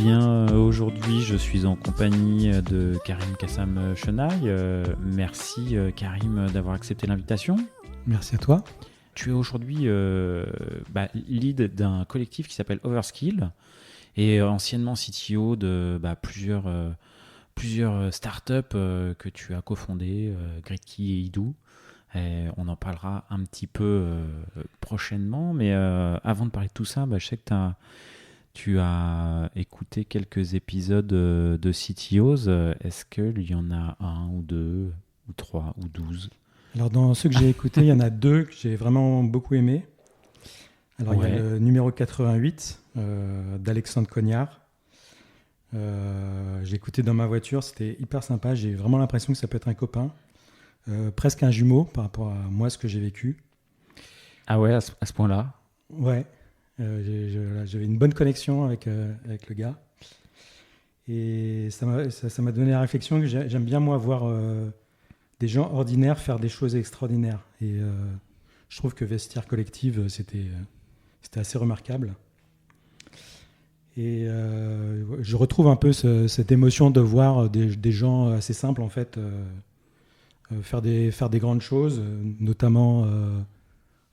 bien, aujourd'hui, je suis en compagnie de Karim Kassam Chenaille. Merci, Karim, d'avoir accepté l'invitation. Merci à toi. Tu es aujourd'hui lead d'un collectif qui s'appelle Overskill et anciennement CTO de plusieurs startups que tu as cofondées, Gridkey et Idoo. On en parlera un petit peu prochainement, mais avant de parler de tout ça, je sais que tu as écouté quelques épisodes de CTOs. Est-ce qu'il y en a un ou deux ou trois ou 12? Alors, dans ceux que j'ai écoutés, il y en a deux que j'ai vraiment beaucoup aimés. Alors, il y a le numéro 88 d'Alexandre Cognard. J'ai écouté dans ma voiture, c'était hyper sympa. J'ai vraiment l'impression que ça peut être un copain, presque un jumeau par rapport à moi, ce que j'ai vécu. Ah ouais, à ce point-là? Ouais, j'avais une bonne connexion avec le gars. Et ça m'a donné la réflexion que j'aime bien, moi, voir des gens ordinaires faire des choses extraordinaires. Et je trouve que Vestiaire Collective, c'était assez remarquable. Et je retrouve un peu cette émotion de voir des gens assez simples, en fait, faire des grandes choses, notamment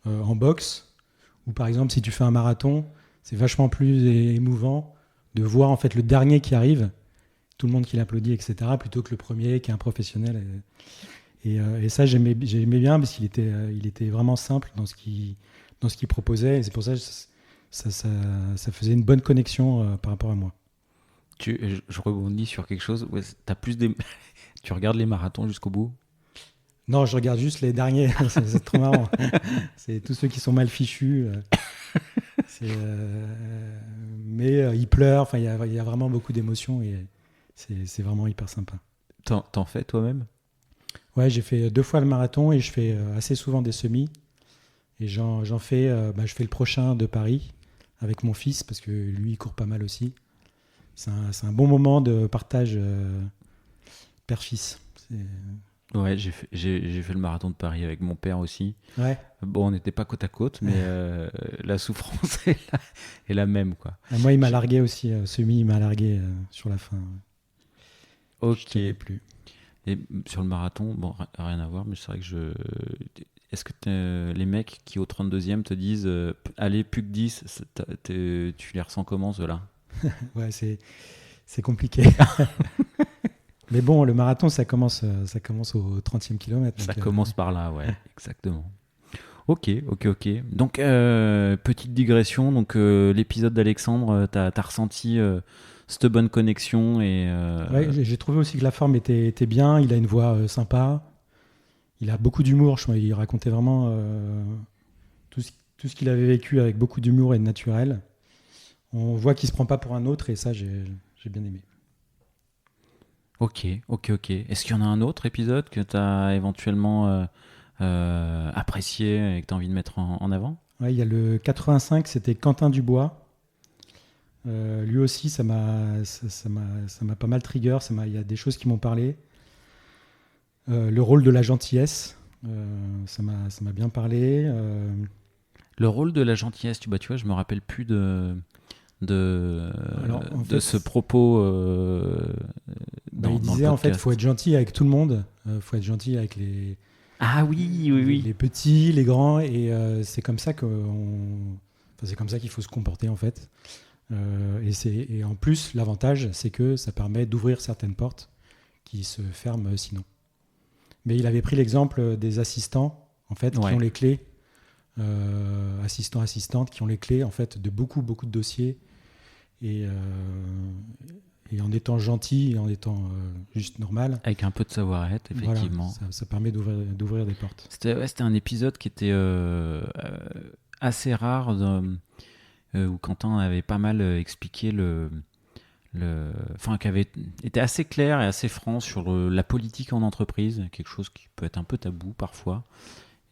en boxe, ou par exemple, si tu fais un marathon, c'est vachement plus émouvant de voir en fait le dernier qui arrive, tout le monde qui l'applaudit, etc., plutôt que le premier qui est un professionnel. Et ça, j'aimais bien parce qu'il était vraiment simple dans ce qu'il proposait. Et c'est pour ça que ça faisait une bonne connexion par rapport à moi. Je rebondis sur quelque chose. Ouais, tu regardes les marathons jusqu'au bout? Non, je regarde juste les derniers. C'est trop marrant. C'est tous ceux qui sont mal fichus. Mais ils pleurent. Enfin, il y a vraiment beaucoup d'émotions et c'est vraiment hyper sympa. T'en fais toi-même? Ouais, j'ai fait 2 fois le marathon et je fais assez souvent des semis. Et j'en fais. Je fais le prochain de Paris avec mon fils parce que lui, il court pas mal aussi. C'est un bon moment de partage père-fils. Ouais, j'ai fait le marathon de Paris avec mon père aussi. Ouais. Bon, on n'était pas côte à côte, mais la souffrance est la même, quoi. Moi, il m'a largué aussi. Semi, il m'a largué sur la fin. Ok. Je savais plus. Et sur le marathon, bon, rien à voir, mais c'est vrai que est-ce que les mecs qui au 32e te disent allez, plus que 10, tu les ressens comment, ceux-là? Ouais, c'est compliqué. Mais bon, le marathon, ça commence au 30e kilomètre. Ça commence par là, ouais, exactement. Ok. Donc, petite digression. Donc, l'épisode d'Alexandre, t'as ressenti cette bonne connexion et... Ouais, j'ai trouvé aussi que la forme était bien. Il a une voix sympa. Il a beaucoup d'humour. Il racontait vraiment tout ce qu'il avait vécu avec beaucoup d'humour et de naturel. On voit qu'il se prend pas pour un autre et ça, j'ai bien aimé. Ok. Est-ce qu'il y en a un autre épisode que tu as éventuellement apprécié et que tu as envie de mettre en avant? Ouais, il y a le 85, c'était Quentin Dubois. Lui aussi, ça m'a pas mal trigger. Il y a des choses qui m'ont parlé. Le rôle de la gentillesse, ça m'a bien parlé. Le rôle de la gentillesse, tu vois, je me rappelle plus de ce propos. Il disait en fait, faut être gentil avec tout le monde. Faut être gentil avec les. Ah oui. Les petits, les grands, et c'est comme ça qu'il faut se comporter en fait. Et en plus, l'avantage, c'est que ça permet d'ouvrir certaines portes qui se ferment sinon. Mais il avait pris l'exemple des assistants, en fait, qui ont les clés, assistants-assistantes, qui ont les clés en fait de beaucoup de dossiers. Et en étant gentil et en étant juste normal. Avec un peu de savoir-être, effectivement. Voilà, ça permet d'ouvrir des portes. C'était un épisode qui était assez rare, où Quentin avait pas mal expliqué qui avait été assez clair et assez franc sur la politique en entreprise, quelque chose qui peut être un peu tabou parfois.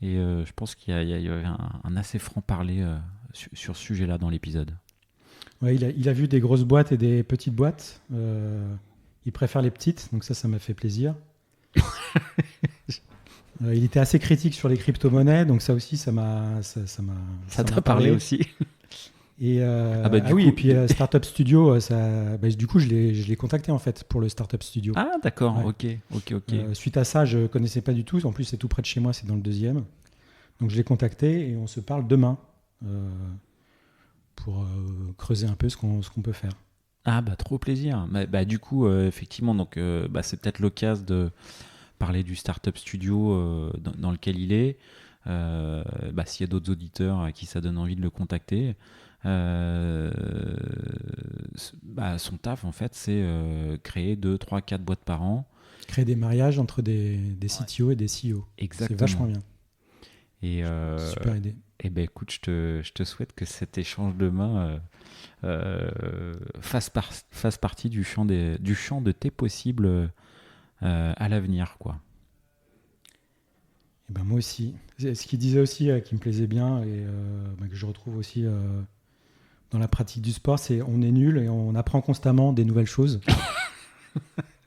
Et je pense qu'il y avait un assez franc parler sur ce sujet-là dans l'épisode. Ouais, il a vu des grosses boîtes et des petites boîtes. Il préfère les petites, donc ça m'a fait plaisir. Il était assez critique sur les crypto-monnaies, donc ça aussi, ça t'a parlé aussi. Et, et puis Startup Studio, du coup, je l'ai contacté en fait pour le Startup Studio. Ah, d'accord, Ouais. ok. Suite à ça, je connaissais pas du tout. En plus, c'est tout près de chez moi, c'est dans le 2e. Donc, je l'ai contacté et on se parle demain pour creuser un peu ce qu'on peut faire. Ah, trop plaisir. Du coup, effectivement, donc, c'est peut-être l'occasion de parler du Startup Studio dans lequel il est. S'il y a d'autres auditeurs à qui ça donne envie de le contacter. Son taf, en fait, c'est créer 2, 3, 4 boîtes par an. Créer des mariages entre des CTO et des CEO. Exactement. C'est vachement bien. Et, super idée. Et écoute, je te souhaite que cet échange demain fasse partie du champ de tes possibles à l'avenir, quoi. Et moi aussi. Ce qu'il disait aussi, qui me plaisait bien et que je retrouve aussi dans la pratique du sport, c'est on est nul et on apprend constamment des nouvelles choses.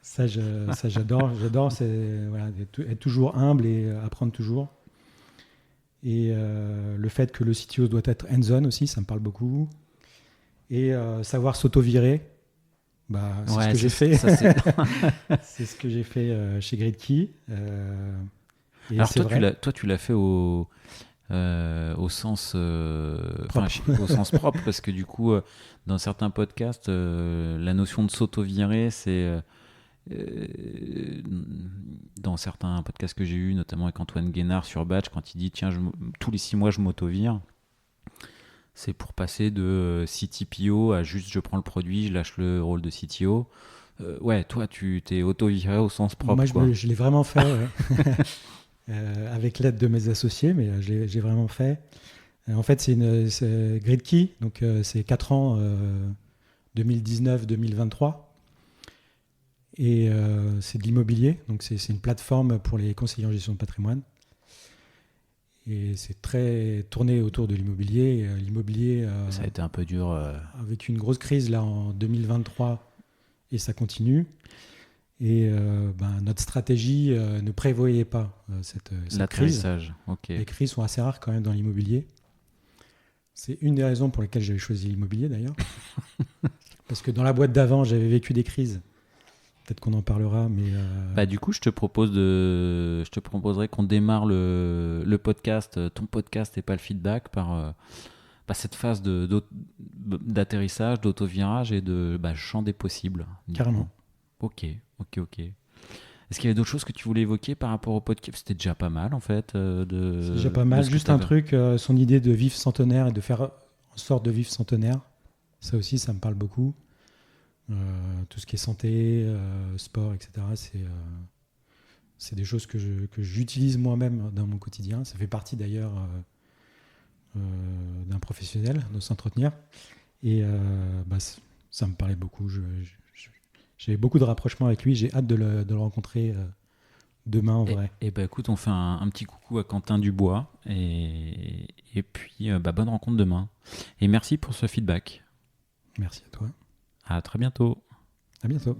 ça, j'adore. C'est être toujours humble et apprendre toujours. Et le fait que le CTO doit être hands-on aussi, ça me parle beaucoup. Et savoir s'auto-virer, c'est ce que j'ai fait. C'est ce que j'ai fait chez Gridkey. Alors toi, tu l'as fait au sens propre. Au sens propre, parce que du coup, dans certains podcasts, la notion de s'auto-virer, c'est dans certains podcasts que j'ai eu, notamment avec Antoine Guénard sur Batch, quand il dit tiens, tous les 6 mois je m'auto-vire, c'est pour passer de CTPO à juste je prends le produit, je lâche le rôle de CTO. Ouais, toi tu t'es auto-viré au sens propre. Moi je l'ai vraiment fait avec l'aide de mes associés, mais j'ai vraiment fait. En fait, c'est Gridkey, donc c'est 4 ans, 2019-2023. Et c'est de l'immobilier, donc c'est une plateforme pour les conseillers en gestion de patrimoine. Et c'est très tourné autour de l'immobilier. L'immobilier ça a été un peu dur. Avec une grosse crise là en 2023 et ça continue. Et notre stratégie ne prévoyait pas cette crise. Okay. Les crises sont assez rares quand même dans l'immobilier. C'est une des raisons pour lesquelles j'avais choisi l'immobilier d'ailleurs. Parce que dans la boîte d'avant, j'avais vécu des crises. Peut-être qu'on en parlera, mais... du coup, je te proposerai qu'on démarre le podcast, ton podcast et pas le feedback, par cette phase d'atterrissage, d'auto-virage et de champ des possibles. Carrément. Ok. Est-ce qu'il y avait d'autres choses que tu voulais évoquer par rapport au podcast ? C'était déjà pas mal, en fait. C'est déjà pas mal. Juste un truc, son idée de vivre centenaire et de faire en sorte de vivre centenaire, ça aussi, ça me parle beaucoup. Tout ce qui est santé, sport, etc. C'est des choses que j'utilise moi-même dans mon quotidien. Ça fait partie d'ailleurs d'un professionnel de s'entretenir. Et ça me parlait beaucoup. J'avais beaucoup de rapprochements avec lui. J'ai hâte de le rencontrer demain en vrai. Et écoute, on fait un petit coucou à Quentin Dubois. Et puis, bonne rencontre demain. Et merci pour ce feedback. Merci à toi. À très bientôt. À bientôt.